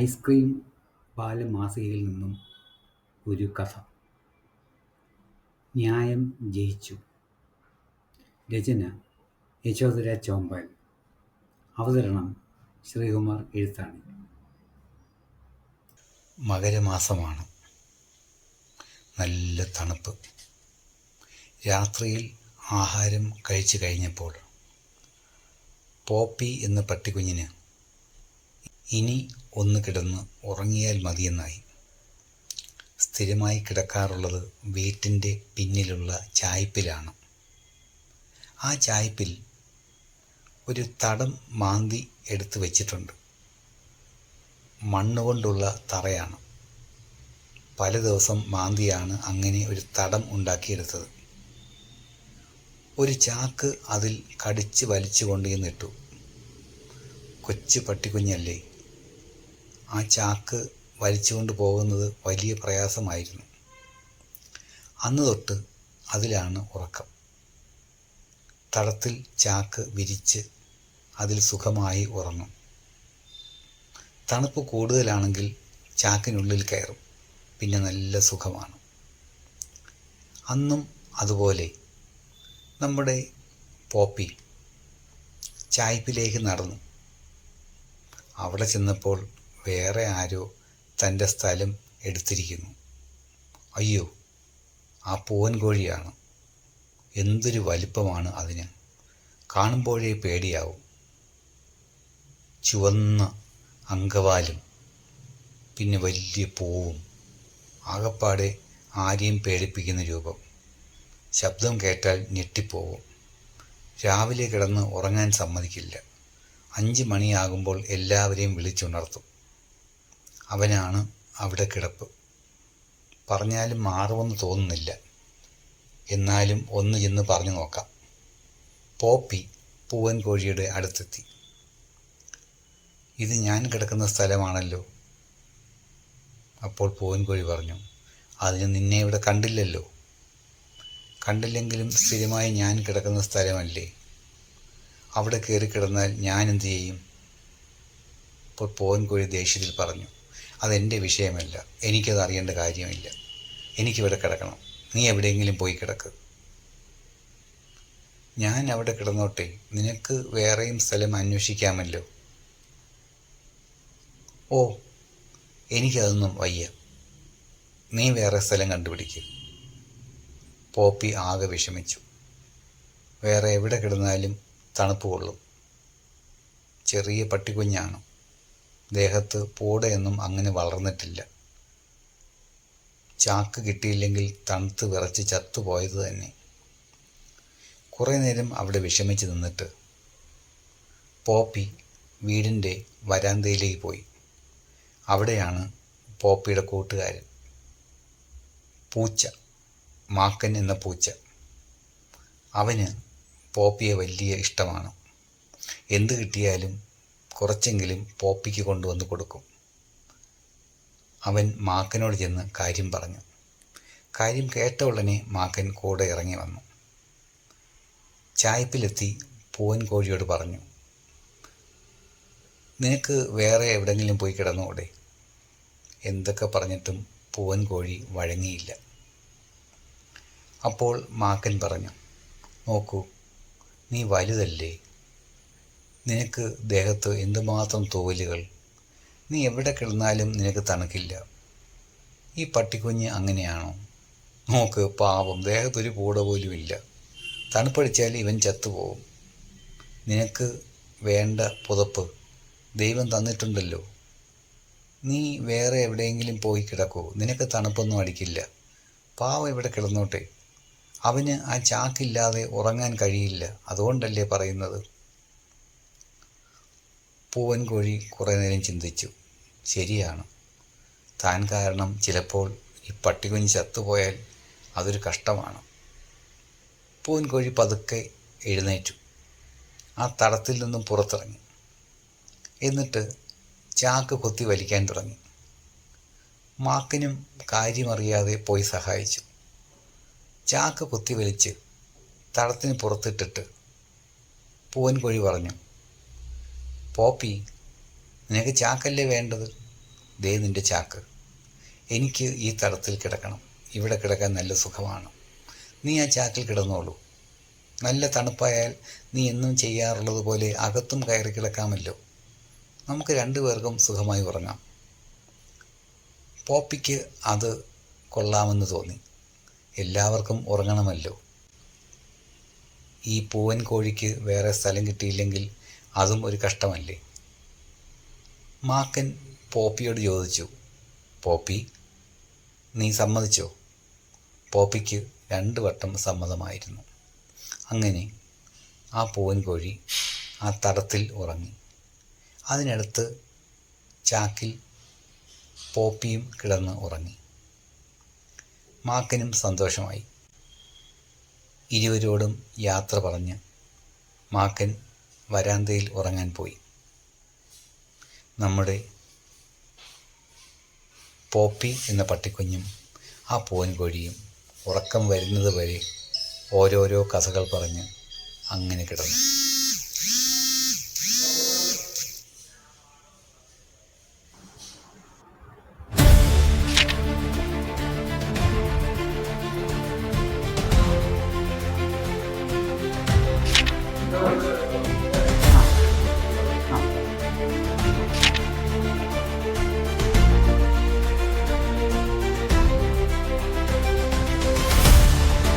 Ice cream ബാലമാസികയിൽ നിന്നും ഒരു കഥ. ന്യായം ജയിച്ചു. രചന യശോധര ചോമ്പാൽ. അവതരണം ശ്രീകുമാർ എഴുത്താണി. മകരമാസമാണ്. നല്ല തണുപ്പ്. രാത്രിയിൽ ആഹാരം കഴിച്ചു കഴിഞ്ഞപ്പോൾ പോപ്പി എന്ന പട്ടിക്കുഞ്ഞിന് ഇനി ഒന്ന് കിടന്ന് ഉറങ്ങിയാൽ മതിയെന്നായി. സ്ഥിരമായി കിടക്കാറുള്ളത് വീട്ടിൻ്റെ പിന്നിലുള്ള ചായ്പിലാണ്. ആ ചായ്പിൽ ഒരു തടം മാന്തി എടുത്തു വച്ചിട്ടുണ്ട്. മണ്ണുകൊണ്ടുള്ള തറയാണ്. പല ദിവസം മാന്തിയാണ് അങ്ങനെ ഒരു തടം ഉണ്ടാക്കിയെടുത്തത്. ഒരു ചാക്ക് അതിൽ കടിച്ച് വലിച്ചു കൊണ്ടുവന്നിട്ടു. കൊച്ചു പട്ടിക്കുഞ്ഞല്ലേ, ആ ചാക്ക് വലിച്ചുകൊണ്ട് പോകുന്നത് വലിയ പ്രയാസമായിരുന്നു. അന്ന് തൊട്ട് അതിലാണ് ഉറക്കം. തടത്തിൽ ചാക്ക് വിരിച്ച് അതിൽ സുഖമായി ഉറങ്ങും. തണുപ്പ് കൂടുതലാണെങ്കിൽ ചാക്കിനുള്ളിൽ കയറും. പിന്നെ നല്ല സുഖമാണ്. അന്നും അതുപോലെ നമ്മുടെ പോപ്പി ചായ്പിലേക്ക് നടന്നു. അവിടെ ചെന്നപ്പോൾ വേറെ ആരോ തൻ്റെ സ്ഥലം എടുത്തിരിക്കുന്നു. അയ്യോ, ആ പൂവൻ കോഴിയാണ്. എന്തൊരു വലിപ്പമാണ് അതിന്! കാണുമ്പോഴേ പേടിയാവും. ചുവന്ന അങ്കവാലും പിന്നെ വലിയ പൂവും, ആകപ്പാടെ ആരെയും പേടിപ്പിക്കുന്ന രൂപം. ശബ്ദം കേട്ടാൽ ഞെട്ടിപ്പോവും. രാവിലെ കിടന്ന് ഉറങ്ങാൻ സമ്മതിക്കില്ല. 5 മണിയാകുമ്പോൾ എല്ലാവരെയും വിളിച്ചുണർത്തും. അവനാണ് അവിടെ കിടപ്പ്. പറഞ്ഞാലും മാറുമെന്ന് തോന്നുന്നില്ല. എന്നാലും ഒന്ന് ചെന്ന് പറഞ്ഞു നോക്കാം. പോപ്പി പൂവൻ കോഴിയുടെ അടുത്തെത്തി. ഇത് ഞാൻ കിടക്കുന്ന സ്ഥലമാണല്ലോ. അപ്പോൾ പൂവൻ കോഴി പറഞ്ഞു, അതിന് നിന്നെ ഇവിടെ കണ്ടില്ലല്ലോ. കണ്ടില്ലെങ്കിലും സ്ഥിരമായി ഞാൻ കിടക്കുന്ന സ്ഥലമല്ലേ. അവിടെ കയറി കിടന്നാൽ ഞാൻ എന്തു ചെയ്യും? അപ്പോൾ പൂവൻ കോഴി ദേഷ്യത്തിൽ പറഞ്ഞു, അതെൻ്റെ വിഷയമല്ല, എനിക്കത് അറിയേണ്ട കാര്യമില്ല. എനിക്കിവിടെ കിടക്കണം. നീ എവിടെയെങ്കിലും പോയി കിടക്ക്. ഞാൻ അവിടെ കിടന്നോട്ടെ, നിനക്ക് വേറെയും സ്ഥലം അന്വേഷിക്കാമല്ലോ. ഓ, എനിക്കതൊന്നും വയ്യ. നീ വേറെ സ്ഥലം കണ്ടുപിടിക്കുക. പോപ്പി ആകെ വിഷമിച്ചു. വേറെ എവിടെ കിടന്നാലും തണുപ്പ് കൊള്ളും. ചെറിയ പട്ടിക്കുഞ്ഞാണ്. ദേഹത്ത് പൂടയൊന്നും അങ്ങനെ വളർന്നിട്ടില്ല. ചാക്ക് കിട്ടിയില്ലെങ്കിൽ തണുത്ത് വിറച്ച് ചത്തുപോയത് തന്നെ. കുറേ നേരം അവിടെ വിഷമിച്ച് നിന്നിട്ട് പോപ്പി വീടിൻ്റെ വരാന്തയിലേക്ക് പോയി. അവിടെയാണ് പോപ്പിയുടെ കൂട്ടുകാരൻ പൂച്ച, മാക്കൻ എന്ന പൂച്ച. അവന് പോപ്പിയെ വലിയ ഇഷ്ടമാണ്. എന്ത് കിട്ടിയാലും കുറച്ചെങ്കിലും പോപ്പിക്ക് കൊണ്ടുവന്ന് കൊടുക്കും. അവൻ മാക്കനോട് ചെന്ന് കാര്യം പറഞ്ഞു. കാര്യം കേട്ട ഉടനെ മാക്കൻ കൂടെ ഇറങ്ങി വന്നു. ചായ്പിലെത്തി പൂവൻ കോഴിയോട് പറഞ്ഞു, നിനക്ക് വേറെ എവിടെയെങ്കിലും പോയി കിടന്നുകൂടെ? എന്തൊക്കെ പറഞ്ഞിട്ടും പൂവൻ കോഴി വഴങ്ങിയില്ല. അപ്പോൾ മാക്കൻ പറഞ്ഞു, നോക്കൂ, നീ വലുതല്ലേ, നിനക്ക് ദേഹത്ത് എന്തുമാത്രം തോലുകൾ. നീ എവിടെ കിടന്നാലും നിനക്ക് തണുക്കില്ല. ഈ പട്ടിക്കുഞ്ഞ് അങ്ങനെയാണോ? നോക്ക്, പാവം, ദേഹത്തൊരു പൂട പോലും ഇല്ല. തണുപ്പടിച്ചാൽ ഇവൻ ചത്തുപോകും. നിനക്ക് വേണ്ട പുതപ്പ് ദൈവം തന്നിട്ടുണ്ടല്ലോ. നീ വേറെ എവിടെയെങ്കിലും പോയി കിടക്കൂ, നിനക്ക് തണുപ്പൊന്നും അടിക്കില്ല. പാവം ഇവിടെ കിടന്നോട്ടെ. അവന് ആ ചാക്കില്ലാതെ ഉറങ്ങാൻ കഴിയില്ല. അതുകൊണ്ടല്ലേ പറയുന്നത്. പൂവൻ കോഴി കുറേ നേരം ചിന്തിച്ചു. ശരിയാണ്, താൻ കാരണം ചിലപ്പോൾ ഈ പട്ടികുഞ്ഞ് ചത്തുപോയാൽ അതൊരു കഷ്ടമാണ്. പൂവൻ കോഴി പതുക്കെ എഴുന്നേറ്റു. ആ തടത്തിൽ നിന്നും പുറത്തിറങ്ങി. എന്നിട്ട് ചാക്ക് കൊത്തി വലിക്കാൻ തുടങ്ങി. മാക്കനും കാര്യമറിയാതെ പോയി സഹായിച്ചു. ചാക്ക് കൊത്തി വലിച്ച് തടത്തിന് പുറത്തിട്ടിട്ട് പൂവൻ കോഴി പറഞ്ഞു, പോപ്പി, നിനക്ക് ചാക്കല്ലേ വേണ്ടത്? ദേ നിൻ്റെ ചാക്ക്. എനിക്ക് ഈ തടത്തിൽ കിടക്കണം. ഇവിടെ കിടക്കാൻ നല്ല സുഖമാണ്. നീ ആ ചാക്കിൽ കിടന്നോളൂ. നല്ല തണുപ്പായാൽ നീ എന്നും ചെയ്യാറുള്ളത് പോലെ അകത്തും കയറി കിടക്കാമല്ലോ. നമുക്ക് 2 പേർക്കും സുഖമായി ഉറങ്ങാം. പോപ്പിക്ക് അത് കൊള്ളാമെന്ന് തോന്നി. എല്ലാവർക്കും ഉറങ്ങണമല്ലോ. ഈ പൂവൻ കോഴിക്ക് വേറെ സ്ഥലം കിട്ടിയില്ലെങ്കിൽ അതും ഒരു കഷ്ടമല്ലേ. മാക്കൻ പോപ്പിയോട് ചോദിച്ചു, പോപ്പി, നീ സമ്മതിച്ചോ? പോപ്പിക്ക് 2 വട്ടം സമ്മതമായിരുന്നു. അങ്ങനെ ആ പൂവൻ കോഴി ആ തടത്തിൽ ഉറങ്ങി. അതിനടുത്ത് ചാക്കിൽ പോപ്പിയും കിടന്ന് ഉറങ്ങി. മാക്കനും സന്തോഷമായി. ഇരുവരോടും യാത്ര പറഞ്ഞ് മാക്കൻ വരാന്തയിൽ ഉറങ്ങാൻ പോയി. നമ്മുടെ പോപ്പി എന്ന പട്ടിക്കുഞ്ഞും ആ പൂവൻ കോഴിയും ഉറക്കം വരുന്നത് വരെ ഓരോരോ കഥകൾ പറഞ്ഞ് അങ്ങനെ കിടന്നു.